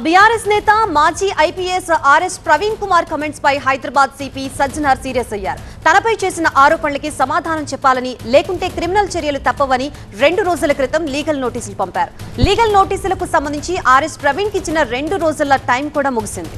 BRS నేత మాజీ IPS RS Praveen Kumar comments పై హైదరాబాద్ సిపి సజ్జనార్ సీరియస్ అయ్యారు. తనపై చేసిన ఆరోపణలకి సమాధానం చెప్పాలని, లేకుంటే క్రిమినల్ చర్యలు తప్పవని 2 రోజుల క్రితం లీగల్ నోటీసులు పంపారు. లీగల్ నోటీసులకు సంబంధించి ఆర్ఎస్ ప్రవీణ్ కి ఇచ్చిన 2 రోజుల టైం కూడా ముగిసింది.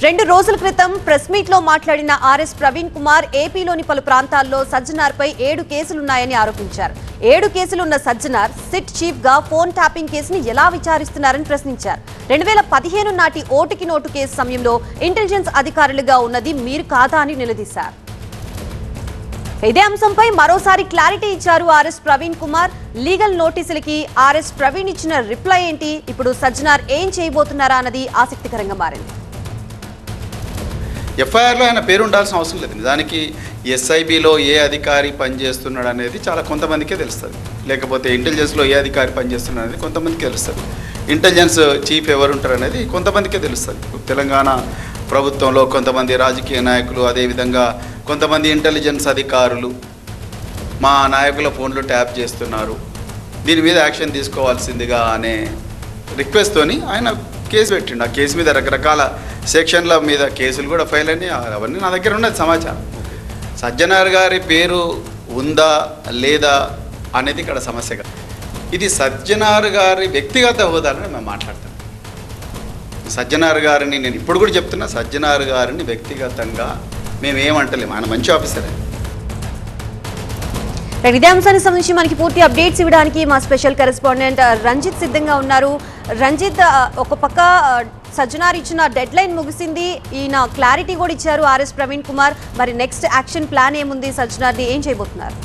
2 రోజుల క్రితం ప్రెస్ మీట్ లో మాట్లాడిన ఆర్ఎస్ ప్రవీణ్ కుమార్ ఏపీలోని పలు ప్రాంతాల్లో సజ్జనార్ పై 7 కేసులున్నాయని ఆరోపించారు. 7 కేసులున్న సజ్జనార్ సిట్ చీఫ్ గా ఫోన్ ట్యాపింగ్ కేసుని ఎలా విచారిస్తున్నారని ప్రశ్నించారు. 2015 నాటి ఓటుకి నోటు కేసు సమయంలో ఇంటెలిజెన్స్ అధికారులుగా ఉన్నది మీరు కాదా అని నిలదీశారు. ఇదే అంశంపై మరోసారి క్లారిటీ ఇచ్చారు ఆర్ఎస్ ప్రవీణ్ కుమార్. లీగల్ నోటీసులకి ఆర్ఎస్ ప్రవీణ్ ఇచ్చిన రిప్లై ఏంటి, ఇప్పుడు సజ్జనార్ ఏం చేయబోతున్నారా అన్నది ఆసక్తికరంగా మారింది. ఎఫ్ఐఆర్లో ఆయన పేరు ఉండాల్సిన అవసరం లేదు. నిజానికి ఎస్ఐబిలో ఏ అధికారి పనిచేస్తున్నాడు అనేది చాలా కొంతమందికే తెలుస్తుంది, లేకపోతే ఇంటెలిజెన్స్లో ఏ అధికారి పనిచేస్తున్నాడు అనేది కొంతమందికి తెలుస్తుంది, ఇంటెలిజెన్స్ చీఫ్ ఎవరు ఉంటారు అనేది కొంతమందికే తెలుస్తుంది. తెలంగాణ ప్రభుత్వంలో కొంతమంది రాజకీయ నాయకులు, అదేవిధంగా కొంతమంది ఇంటెలిజెన్స్ అధికారులు మా నాయకుల ఫోన్లు ట్యాప్ చేస్తున్నారు, దీని మీద యాక్షన్ తీసుకోవాల్సిందిగా అనే రిక్వెస్ట్తోని ఆయన కేసు పెట్టిండు. ఆ కేసు మీద రకరకాల సెక్షన్ల మీద కేసులు కూడా ఫైల్ అయినాయి. అవన్నీ నా దగ్గర ఉన్నది సమాచారం. సజ్జనార్ గారి పేరు ఉందా లేదా అనేది ఇక్కడ సమస్యగా. ఇది సజ్జనార్ గారి వ్యక్తిగత హోదాలని మేము మాట్లాడతాం. సజ్జనార్ గారిని నేను ఇప్పుడు కూడా చెప్తున్నా, సజ్జనార్ గారిని వ్యక్తిగతంగా మేము ఏమంటలేము, ఆయన మంచి ఆఫీసరే. ఇదే అంశానికి సంబంధించి మనకి పూర్తి అప్డేట్స్ ఇవ్వడానికి మా స్పెషల్ కరెస్పాండెంట్ రంజిత్ సిద్ధంగా ఉన్నారు. రంజిత్, ఒక పక్క సజ్జనార్ ఇచ్చిన డెడ్ లైన్ ముగిసింది, ఈయన క్లారిటీ కూడా ఇచ్చారు ఆర్ఎస్ ప్రవీణ్ కుమార్. మరి నెక్స్ట్ యాక్షన్ ప్లాన్ ఏముంది, సజ్జనార్ది ఏం చేయబోతున్నారు?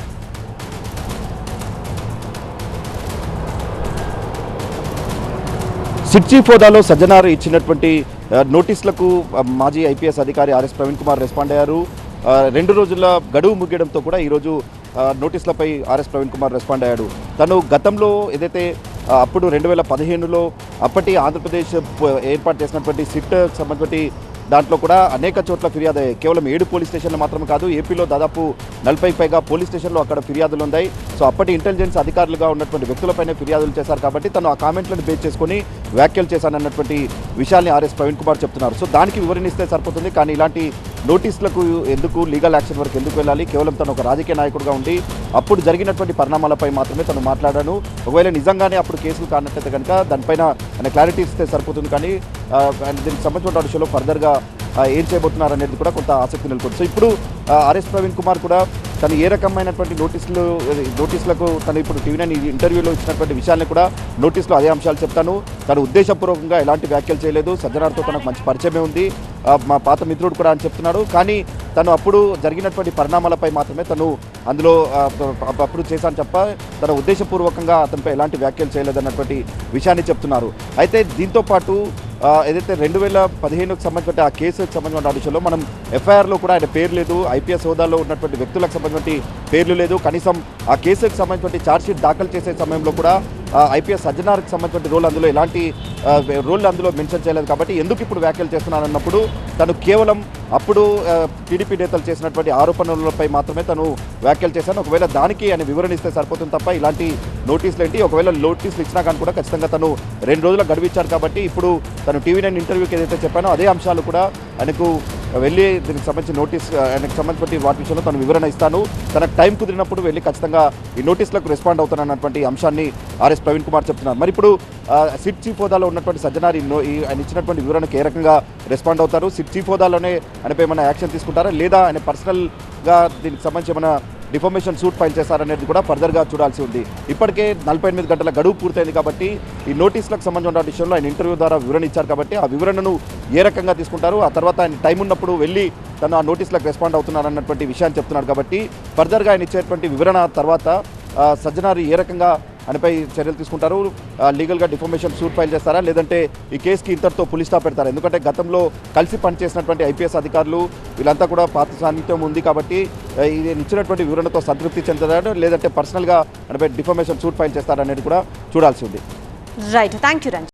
సిట్ చీఫ్ హోదాలో సజ్జనార్ ఇచ్చినటువంటి నోటీసులకు మాజీ ఐపీఎస్ అధికారి ఆర్ఎస్ ప్రవీణ్ కుమార్ రెస్పాండ్ అయ్యారు. 2 రోజుల గడువు ముగియడంతో కూడా ఈరోజు నోటీసులపై ఆర్ఎస్ ప్రవీణ్ కుమార్ రెస్పాండ్ అయ్యాడు. తను గతంలో ఏదైతే అప్పుడు 2015లో అప్పటి ఆంధ్రప్రదేశ్ ఏర్పాటు చేసినటువంటి సిట్ సంబంధించి దాంట్లో కూడా అనేక చోట్ల ఫిర్యాదు అయ్యాయి. కేవలం 7 పోలీస్ స్టేషన్లు మాత్రమే కాదు, ఏపీలో దాదాపు 40కి పైగా పోలీస్ స్టేషన్లు అక్కడ ఫిర్యాదులు ఉన్నాయి. సో అప్పటి ఇంటెలిజెన్స్ అధికారులుగా ఉన్నటువంటి వ్యక్తులపైనే ఫిర్యాదులు చేశారు కాబట్టి తను ఆ కామెంట్లను బేస్ చేసుకొని వ్యాఖ్యలు చేశానన్నటువంటి విషయాన్ని ఆర్ఎస్ ప్రవీణ్ కుమార్ చెప్తున్నారు. సో దానికి వివరణిస్తే సరిపోతుంది, కానీ ఇలాంటి నోటీసులకు ఎందుకు, లీగల్ యాక్షన్ వరకు ఎందుకు వెళ్ళాలి? కేవలం తను ఒక రాజకీయ నాయకుడిగా ఉండి అప్పుడు జరిగినటువంటి పరిణామాలపై మాత్రమే తను మాట్లాడాను. ఒకవేళ నిజంగానే అప్పుడు కేసులు కానట్లయితే కనుక దానిపైన ఆయన క్లారిటీ ఇస్తే సరిపోతుంది, కానీ దీనికి సంబంధించిన విషయంలో ఫర్దర్గా ఏం చేయబోతున్నారు అనేది కూడా కొంత ఆసక్తి నెలకొంది. సో ఇప్పుడు ఆర్ఎస్ ప్రవీణ్ కుమార్ కూడా తను ఏ రకమైనటువంటి నోటీసులకు తను ఇప్పుడు టీవీ9 ఇంటర్వ్యూలో ఇచ్చినటువంటి విషయాన్ని కూడా నోటీసులో అదే అంశాలు చెప్తాను. తను ఉద్దేశపూర్వకంగా ఎలాంటి వ్యాఖ్యలు చేయలేదు, సజ్జనార్తో తనకు మంచి పరిచయమే ఉంది, మా పాత మిత్రుడు కూడా అని చెప్తున్నాడు. కానీ తను అప్పుడు జరిగినటువంటి పరిణామాలపై మాత్రమే తను అందులో అప్పుడు చేశాను తప్ప తన ఉద్దేశపూర్వకంగా అతనిపై ఎలాంటి వ్యాఖ్యలు చేయలేదన్నటువంటి విషయాన్ని చెప్తున్నారు. అయితే దీంతోపాటు ఏదైతే 2015కు సంబంధించిన ఆ కేసుకు సంబంధించిన విషయంలో మనం ఎఫ్ఐఆర్లో కూడా ఆయన పేరు లేదు, ఐపీఎస్ హోదాలో ఉన్నటువంటి వ్యక్తులకు సంబంధించిన పేర్లు లేదు, కనీసం ఆ కేసుకు సంబంధించిన ఛార్జ్షీట్ దాఖలు చేసే సమయంలో కూడా ఐపీఎస్ సజ్జనార్కి సంబంధించిన రోల్ అందులో ఎలాంటి రోల్ అందులో మెన్షన్ చేయలేదు. కాబట్టి ఎందుకు ఇప్పుడు వ్యాఖ్యలు చేస్తున్నానన్నప్పుడు తను కేవలం అప్పుడు టీడీపీ నేతలు చేసినటువంటి ఆరోపణలపై మాత్రమే తను వ్యాఖ్యలు చేశాను. ఒకవేళ దానికి ఆయన వివరణ ఇస్తే సరిపోతుంది తప్ప ఇలాంటి నోటీసులు ఏంటి, ఒకవేళ నోటీసులు ఇచ్చినా కానీ కూడా ఖచ్చితంగా తను 2 రోజుల గడువిచ్చారు. కాబట్టి ఇప్పుడు తను టీవీ9 ఇంటర్వ్యూకి ఏదైతే చెప్పానో అదే అంశాలు కూడా ఆయనకు వెళ్ళి దీనికి సంబంధించి ఆయనకు సంబంధించిన వాటి విషయంలో తను వివరణ ఇస్తాను, తనకు టైం కుదిరినప్పుడు వెళ్ళి ఖచ్చితంగా ఈ నోటీసులకు రెస్పాండ్ అవుతానన్నటువంటి అంశాన్ని ఆర్ఎస్ ప్రవీణ్ కుమార్ చెప్తున్నారు. మరి ఇప్పుడు సిట్ చీఫ్ హోదాలో ఉన్నటువంటి సజ్జనార్ ఆయన ఇచ్చినటువంటి వివరణకు ఏ రకంగా రెస్పాండ్ అవుతారు? సిట్ చీఫ్ హోదాలోనే ఆయనపై ఏమైనా యాక్షన్ తీసుకుంటారా, లేదా ఆయన పర్సనల్గా దీనికి సంబంధించి ఏమైనా డిఫర్మేషన్ సూట్ ఫైల్ చేశారనేది కూడా ఫర్దర్గా చూడాల్సి ఉంది. ఇప్పటికే 48 గంటల గడువు పూర్తయింది కాబట్టి ఈ నోటీసులకు సంబంధించిన విషయంలో ఆయన ఇంటర్వ్యూ ద్వారా వివరణ ఇచ్చారు కాబట్టి ఆ వివరణను ఏ రకంగా తీసుకుంటారు, ఆ తర్వాత ఆయన టైం ఉన్నప్పుడు వెళ్ళి తను ఆ నోటీసులకు రెస్పాండ్ అవుతున్నారన్నటువంటి విషయాన్ని చెప్తున్నాడు. కాబట్టి ఫర్దర్గా ఆయన ఇచ్చేటువంటి వివరణ తర్వాత సజ్జనార్ ఏ రకంగా ఆయనపై చర్యలు తీసుకుంటారు, లీగల్గా డిఫర్మేషన్ సూట్ ఫైల్ చేస్తారా, లేదంటే ఈ కేసుకి ఇంతటితో పులి స్టాప్ పెడతారా? ఎందుకంటే గతంలో కలిసి పనిచేసినటువంటి ఐపీఎస్ అధికారులు వీళ్ళంతా కూడా పాత సాన్నిధ్యం ఉంది కాబట్టి ఇది ఇచ్చినటువంటి వివరణతో సంతృప్తి చెందుతారు, లేదంటే పర్సనల్గా ఆయనపై డిఫర్మేషన్ సూట్ ఫైల్ చేస్తారనేది కూడా చూడాల్సి ఉంది. Right, thank you Ranjith.